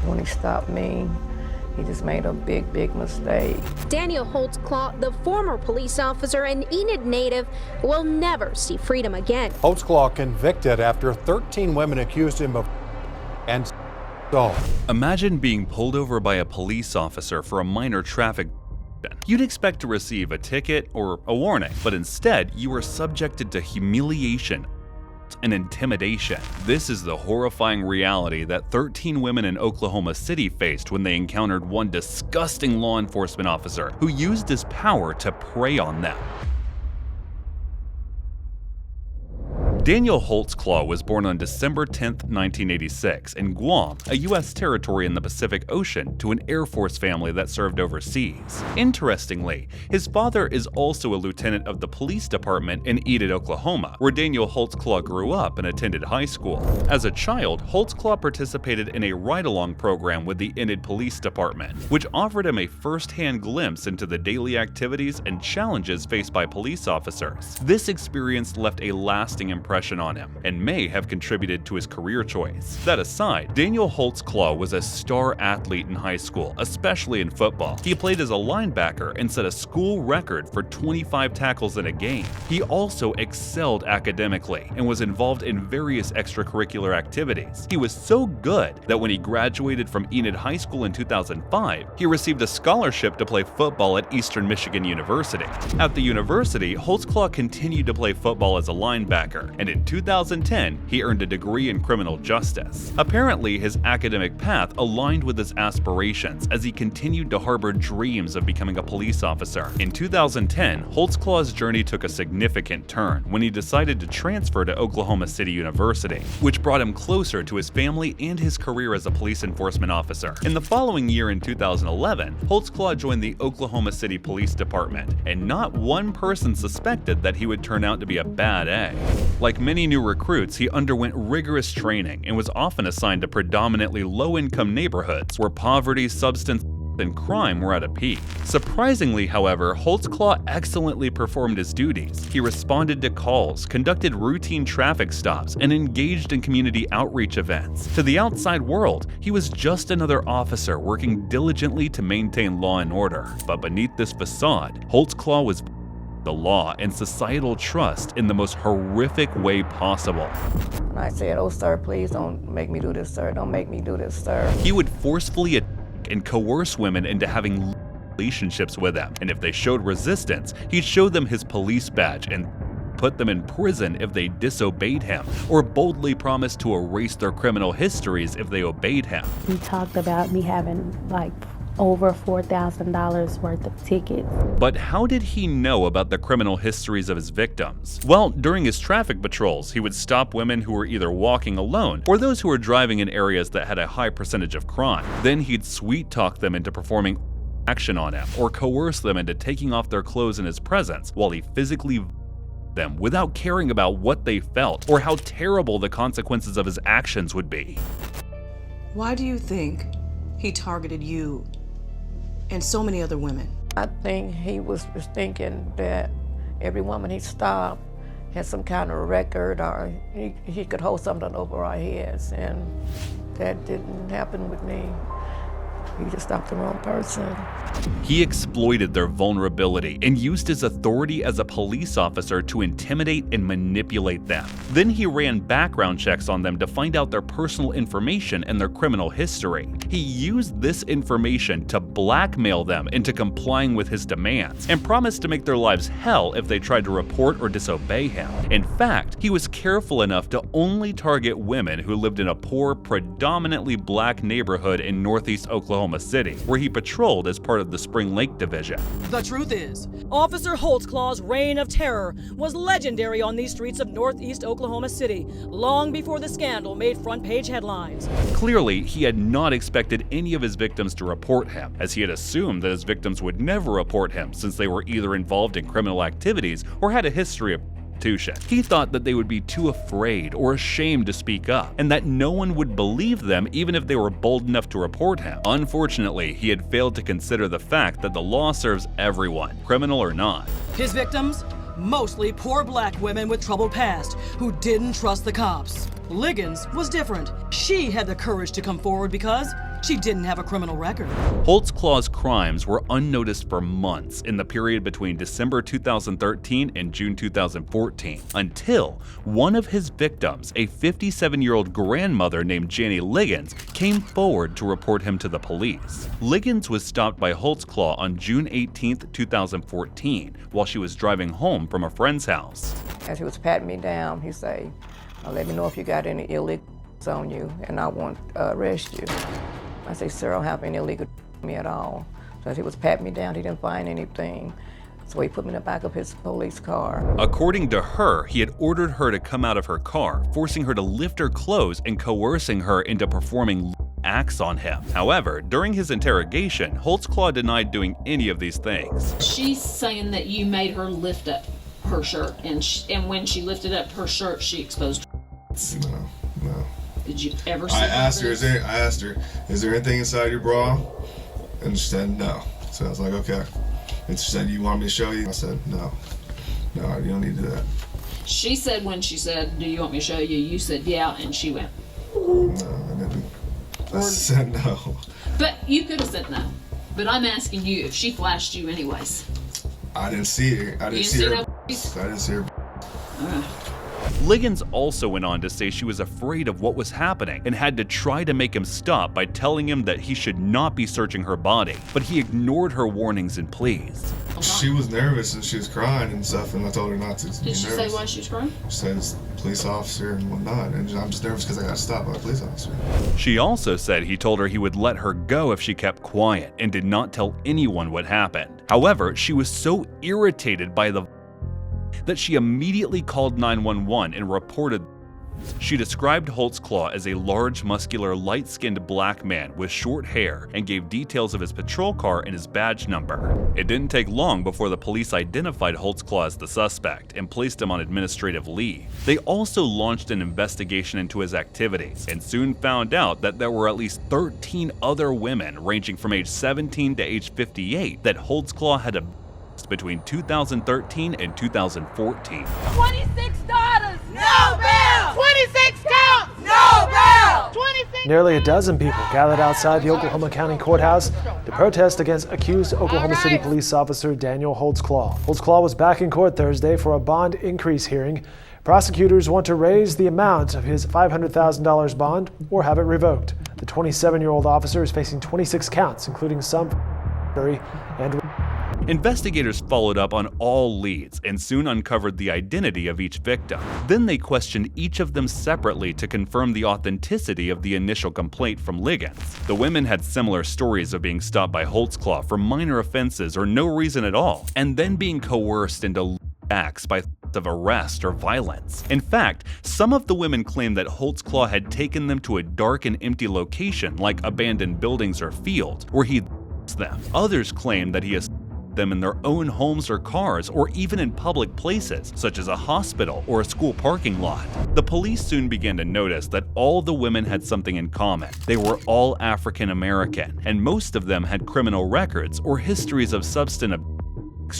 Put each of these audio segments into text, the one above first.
When he stopped me, he just made a big mistake. Daniel Holtzclaw, the former police officer and Enid native, will never see freedom again. Holtzclaw convicted after 13 women accused him of and so. Imagine being pulled over by a police officer for a minor traffic. You'd expect to receive a ticket or a warning, but instead you are subjected to humiliation and intimidation. This is the horrifying reality that 13 women in Oklahoma City faced when they encountered one disgusting law enforcement officer who used his power to prey on them. Daniel Holtzclaw was born on December 10, 1986, in Guam, a U.S. territory in the Pacific Ocean, to an Air Force family that served overseas. Interestingly, his father is also a lieutenant of the police department in Enid, Oklahoma, where Daniel Holtzclaw grew up and attended high school. As a child, Holtzclaw participated in a ride-along program with the Enid Police Department, which offered him a first-hand glimpse into the daily activities and challenges faced by police officers. This experience left a lasting impression on him and may have contributed to his career choice. That aside, Daniel Holtzclaw was a star athlete in high school, especially in football. He played as a linebacker and set a school record for 25 tackles in a game. He also excelled academically and was involved in various extracurricular activities. He was so good that when he graduated from Enid High School in 2005, he received a scholarship to play football at Eastern Michigan University. At the university, Holtzclaw continued to play football as a linebacker, and in 2010, he earned a degree in criminal justice. Apparently, his academic path aligned with his aspirations as he continued to harbor dreams of becoming a police officer. In 2010, Holtzclaw's journey took a significant turn when he decided to transfer to Oklahoma City University, which brought him closer to his family and his career as a police enforcement officer. In the following year, in 2011, Holtzclaw joined the Oklahoma City Police Department, and not one person suspected that he would turn out to be a bad egg. Like many new recruits, he underwent rigorous training and was often assigned to predominantly low-income neighborhoods where poverty, substance and crime were at a peak. Surprisingly, however, Holtzclaw excellently performed his duties. He responded to calls, conducted routine traffic stops, and engaged in community outreach events. To the outside world, he was just another officer working diligently to maintain law and order. But beneath this facade, Holtzclaw was the law and societal trust in the most horrific way possible. And I said, "Oh, sir, please don't make me do this, sir. Don't make me do this, sir." He would forcefully attack and coerce women into having relationships with him, and if they showed resistance, he'd show them his police badge and put them in prison if they disobeyed him, or boldly promised to erase their criminal histories if they obeyed him. He talked about me having over $4,000 worth of tickets. But how did he know about the criminal histories of his victims? Well, during his traffic patrols, he would stop women who were either walking alone or those who were driving in areas that had a high percentage of crime. Then he'd sweet-talk them into performing action on him or coerce them into taking off their clothes in his presence while he physically them without caring about what they felt or how terrible the consequences of his actions would be. Why do you think he targeted you and so many other women? I think he was just thinking that every woman he stopped had some kind of record, or he could hold something over our heads, and that didn't happen with me. He just stopped the wrong person. He exploited their vulnerability and used his authority as a police officer to intimidate and manipulate them. Then he ran background checks on them to find out their personal information and their criminal history. He used this information to blackmail them into complying with his demands and promised to make their lives hell if they tried to report or disobey him. In fact, he was careful enough to only target women who lived in a poor, predominantly black neighborhood in northeast Oklahoma City, where he patrolled as part of the Spring Lake Division. The truth is, Officer Holtzclaw's reign of terror was legendary on these streets of northeast Oklahoma City, long before the scandal made front-page headlines. Clearly, he had not expected any of his victims to report him, as he had assumed that his victims would never report him since they were either involved in criminal activities or had a history of prostitution. He thought that they would be too afraid or ashamed to speak up, and that no one would believe them even if they were bold enough to report him. Unfortunately, he had failed to consider the fact that the law serves everyone, criminal or not. His victims? Mostly poor black women with troubled past who didn't trust the cops. Liggins was different. She had the courage to come forward because she didn't have a criminal record. Holtzclaw's crimes were unnoticed for months in the period between December 2013 and June 2014, until one of his victims, a 57-year-old grandmother named Janie Liggins, came forward to report him to the police. Liggins was stopped by Holtzclaw on June 18, 2014, while she was driving home from a friend's house. As he was patting me down, he said, let me know if you got any illegal on you and I won't arrest you. I said, sir, I don't have any illegal on me at all. So as he was patting me down, he didn't find anything. So he put me in the back of his police car. According to her, he had ordered her to come out of her car, forcing her to lift her clothes and coercing her into performing acts on him. However, during his interrogation, Holtzclaw denied doing any of these things. She's saying that you made her lift up her shirt, and when she lifted up her shirt, she exposed her. No. Did you ever see I asked her, is there anything inside your bra? And she said no. So I was like, okay. And she said, you want me to show you? I said, no, you don't need to do that. She said when she said, do you want me to show you? You said, yeah, and she went. No, I didn't. I said no. But you could have said no. But I'm asking you if she flashed you anyways. I didn't see her. I didn't see her. Liggins also went on to say she was afraid of what was happening and had to try to make him stop by telling him that he should not be searching her body, but he ignored her warnings and pleas. She was nervous and she was crying and stuff, and I told her not to be nervous. Did she say why she was crying? She said it's a police officer and whatnot, and I'm just nervous because I got stopped by a police officer. She also said he told her he would let her go if she kept quiet and did not tell anyone what happened. However, she was so irritated by that she immediately called 911 and reported. She described Holtzclaw as a large, muscular, light-skinned black man with short hair and gave details of his patrol car and his badge number. It didn't take long before the police identified Holtzclaw as the suspect and placed him on administrative leave. They also launched an investigation into his activities and soon found out that there were at least 13 other women ranging from age 17 to age 58 that Holtzclaw had between 2013 and 2014. 26 daughters, no bail! 26 counts, no bail! 26. Nearly a dozen people gathered outside the Oklahoma County Courthouse to protest against accused Oklahoma City police officer Daniel Holtzclaw. Holtzclaw was back in court Thursday for a bond increase hearing. Prosecutors want to raise the amount of his $500,000 bond or have it revoked. The 27-year-old officer is facing 26 counts, including some and investigators followed up on all leads and soon uncovered the identity of each victim. Then they questioned each of them separately to confirm the authenticity of the initial complaint from Liggins. The women had similar stories of being stopped by Holtzclaw for minor offenses or no reason at all, and then being coerced into acts by of arrest or violence. In fact, some of the women claimed that Holtzclaw had taken them to a dark and empty location like abandoned buildings or fields where he them. Others claimed that he assaulted them in their own homes or cars, or even in public places, such as a hospital or a school parking lot. The police soon began to notice that all the women had something in common. They were all African American, and most of them had criminal records or histories of substance abuse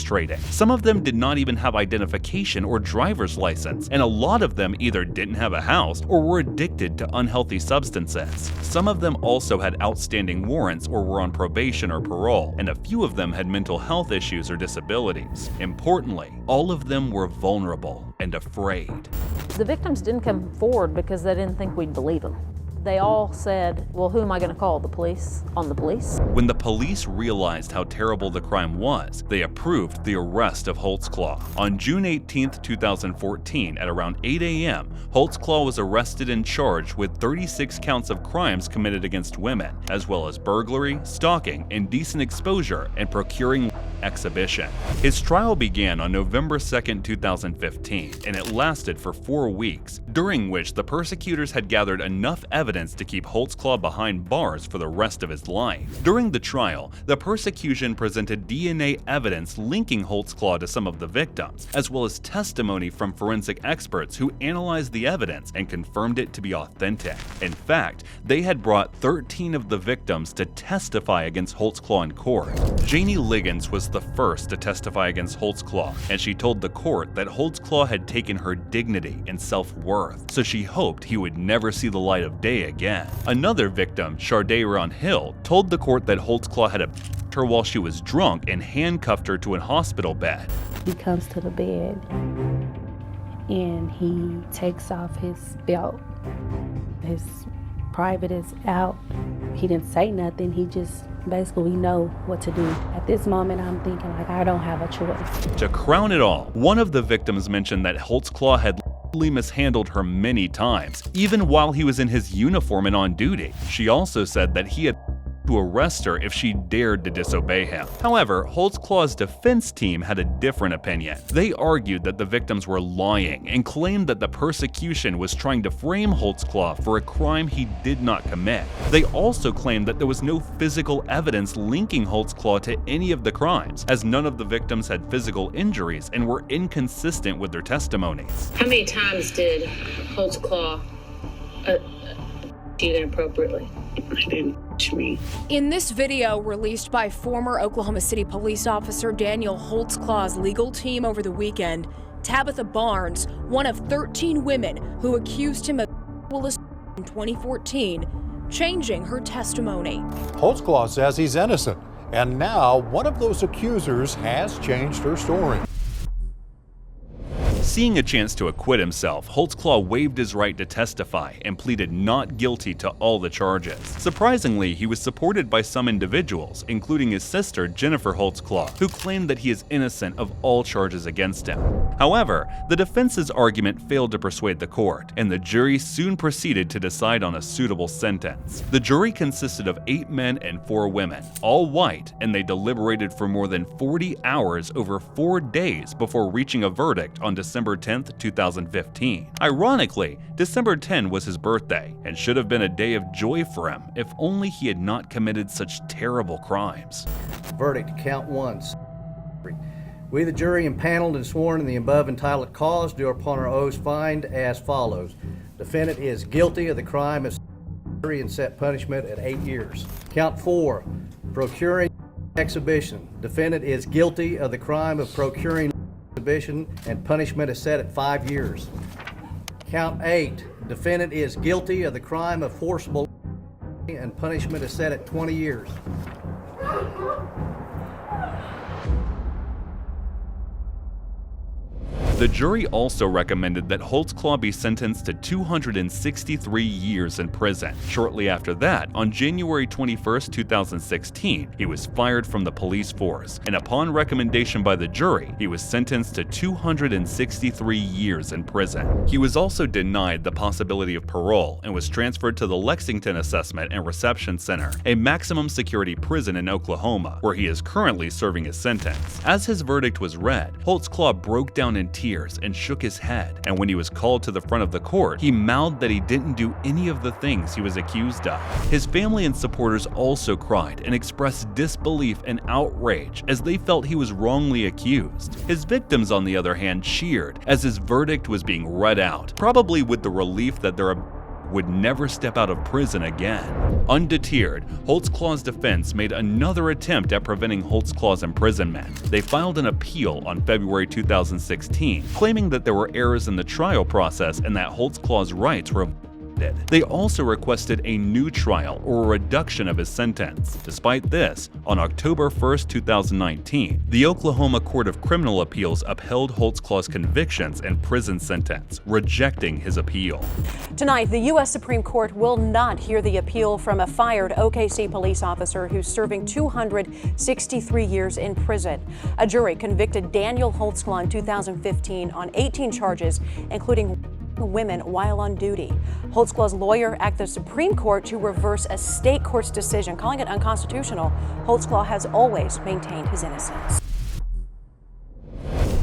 trading. Some of them did not even have identification or driver's license, and a lot of them either didn't have a house or were addicted to unhealthy substances. Some of them also had outstanding warrants or were on probation or parole, and a few of them had mental health issues or disabilities. Importantly, all of them were vulnerable and afraid. The victims didn't come forward because they didn't think we'd believe them. They all said, well, who am I going to call? The police? On the police? When the police realized how terrible the crime was, they approved the arrest of Holtzclaw. On June 18, 2014, at around 8 a.m., Holtzclaw was arrested and charged with 36 counts of crimes committed against women, as well as burglary, stalking, indecent exposure, and procuring exhibition. His trial began on November 2, 2015, and it lasted for 4 weeks, during which the persecutors had gathered enough evidence to keep Holtzclaw behind bars for the rest of his life. During the trial, the prosecution presented DNA evidence linking Holtzclaw to some of the victims, as well as testimony from forensic experts who analyzed the evidence and confirmed it to be authentic. In fact, they had brought 13 of the victims to testify against Holtzclaw in court. Janie Liggins was the first to testify against Holtzclaw, and she told the court that Holtzclaw had taken her dignity and self-worth. birth, so she hoped he would never see the light of day again. Another victim, Chardae Hill, told the court that Holtzclaw had abused her while she was drunk and handcuffed her to a hospital bed. He comes to the bed and he takes off his belt. His private is out. He didn't say nothing. He just basically, we know what to do. At this moment, I'm thinking like I don't have a choice. To crown it all, one of the victims mentioned that Holtzclaw had mishandled her many times, even while he was in his uniform and on duty. She also said that he had to arrest her if she dared to disobey him. However, Holtzclaw's defense team had a different opinion. They argued that the victims were lying and claimed that the persecution was trying to frame Holtzclaw for a crime he did not commit. They also claimed that there was no physical evidence linking Holtzclaw to any of the crimes, as none of the victims had physical injuries and were inconsistent with their testimonies. How many times did Holtzclaw you inappropriately? He didn't touch me. In this video released by former Oklahoma City police officer Daniel Holtzclaw's legal team over the weekend, Tabitha Barnes, one of 13 women who accused him of sexual assault in 2014, changing her testimony. Holtzclaw says he's innocent, and now one of those accusers has changed her story. Seeing a chance to acquit himself, Holtzclaw waived his right to testify and pleaded not guilty to all the charges. Surprisingly, he was supported by some individuals, including his sister Jennifer Holtzclaw, who claimed that he is innocent of all charges against him. However, the defense's argument failed to persuade the court, and the jury soon proceeded to decide on a suitable sentence. The jury consisted of 8 men and 4 women, all white, and they deliberated for more than 40 hours over 4 days before reaching a verdict on December 10th, 2015. Ironically, December 10 was his birthday and should have been a day of joy for him if only he had not committed such terrible crimes. Verdict, count 1. We, the jury, impaneled and sworn in the above entitled cause, do upon our oaths find as follows. Defendant is guilty of the crime of and set punishment at 8 years. Count 4, procuring exhibition. Defendant is guilty of the crime of procuring exhibition and punishment is set at 5 years. Count 8, defendant is guilty of the crime of forcible and punishment is set at 20 years. The jury also recommended that Holtzclaw be sentenced to 263 years in prison. Shortly after that, on January 21, 2016, he was fired from the police force, and upon recommendation by the jury, he was sentenced to 263 years in prison. He was also denied the possibility of parole and was transferred to the Lexington Assessment and Reception Center, a maximum security prison in Oklahoma, where he is currently serving his sentence. As his verdict was read, Holtzclaw broke down in tears and shook his head, and when he was called to the front of the court, he mouthed that he didn't do any of the things he was accused of. His family and supporters also cried and expressed disbelief and outrage as they felt he was wrongly accused. His victims, on the other hand, cheered as his verdict was being read out, probably with the relief that their would never step out of prison again. Undeterred, Holtzclaw's defense made another attempt at preventing Holtzclaw's imprisonment. They filed an appeal on February 2016, claiming that there were errors in the trial process and that Holtzclaw's rights were violated. They also requested a new trial or a reduction of his sentence. Despite this, on October 1, 2019, the Oklahoma Court of Criminal Appeals upheld Holtzclaw's convictions and prison sentence, rejecting his appeal. Tonight, the U.S. Supreme Court will not hear the appeal from a fired OKC police officer who's serving 263 years in prison. A jury convicted Daniel Holtzclaw in 2015 on 18 charges, including women while on duty. Holtzclaw's lawyer asked the Supreme Court to reverse a state court's decision, calling it unconstitutional. Holtzclaw has always maintained his innocence.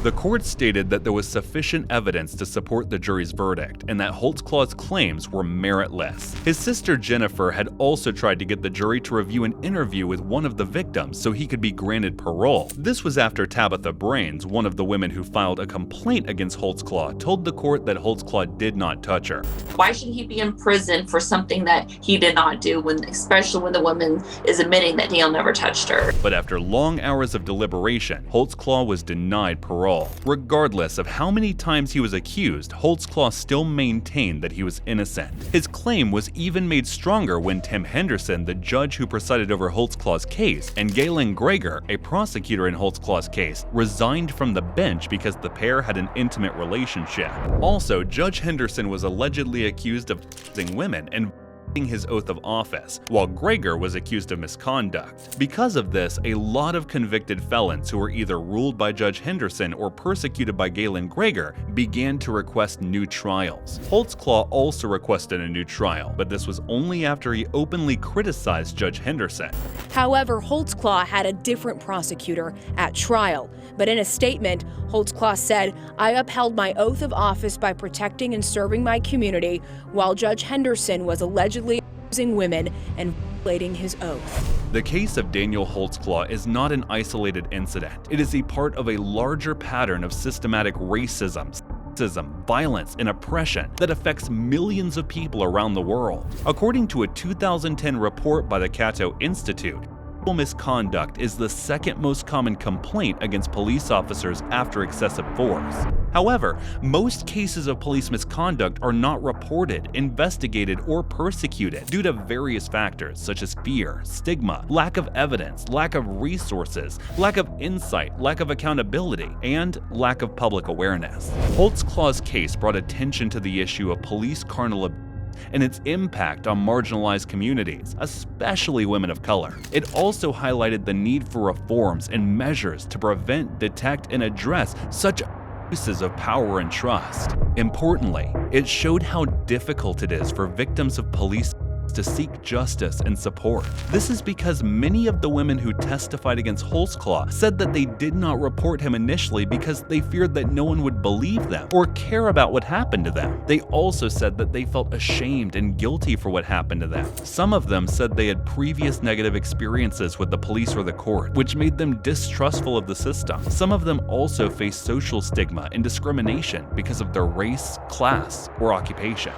The court stated that there was sufficient evidence to support the jury's verdict and that Holtzclaw's claims were meritless. His sister Jennifer had also tried to get the jury to review an interview with one of the victims so he could be granted parole. This was after Tabitha Barnes, one of the women who filed a complaint against Holtzclaw, told the court that Holtzclaw did not touch her. Why should he be in prison for something that he did not do, especially when the woman is admitting that Daniel never touched her? But after long hours of deliberation, Holtzclaw was denied parole. control. Regardless of how many times he was accused, Holtzclaw still maintained that he was innocent. His claim was even made stronger when Tim Henderson, the judge who presided over Holtzclaw's case, and Galen Greger, a prosecutor in Holtzclaw's case, resigned from the bench because the pair had an intimate relationship. Also, Judge Henderson was allegedly accused of abusing women and his oath of office, while Greger was accused of misconduct. Because of this, a lot of convicted felons who were either ruled by Judge Henderson or persecuted by Galen Greger began to request new trials. Holtzclaw also requested a new trial, but this was only after he openly criticized Judge Henderson. However, Holtzclaw had a different prosecutor at trial. But in a statement, Holtzclaw said, "I upheld my oath of office by protecting and serving my community, while Judge Henderson was allegedly abusing women and violating his oath." The case of Daniel Holtzclaw is not an isolated incident. It is a part of a larger pattern of systematic racism, violence, and oppression that affects millions of people around the world. According to a 2010 report by the Cato Institute, misconduct is the second most common complaint against police officers after excessive force. However, most cases of police misconduct are not reported, investigated, or persecuted due to various factors such as fear, stigma, lack of evidence, lack of resources, lack of insight, lack of accountability, and lack of public awareness. Holtzclaw's case brought attention to the issue of police carnal abuse and its impact on marginalized communities, especially women of color. It also highlighted the need for reforms and measures to prevent, detect, and address such abuses of power and trust. Importantly, it showed how difficult it is for victims of police to seek justice and support. This is because many of the women who testified against Holtzclaw said that they did not report him initially because they feared that no one would believe them or care about what happened to them. They also said that they felt ashamed and guilty for what happened to them. Some of them said they had previous negative experiences with the police or the court, which made them distrustful of the system. Some of them also faced social stigma and discrimination because of their race, class, or occupation.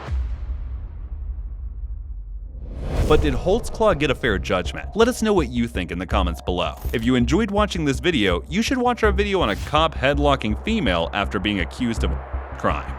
But did Holtzclaw get a fair judgment? Let us know what you think in the comments below. If you enjoyed watching this video, you should watch our video on a cop headlocking female after being accused of a crime.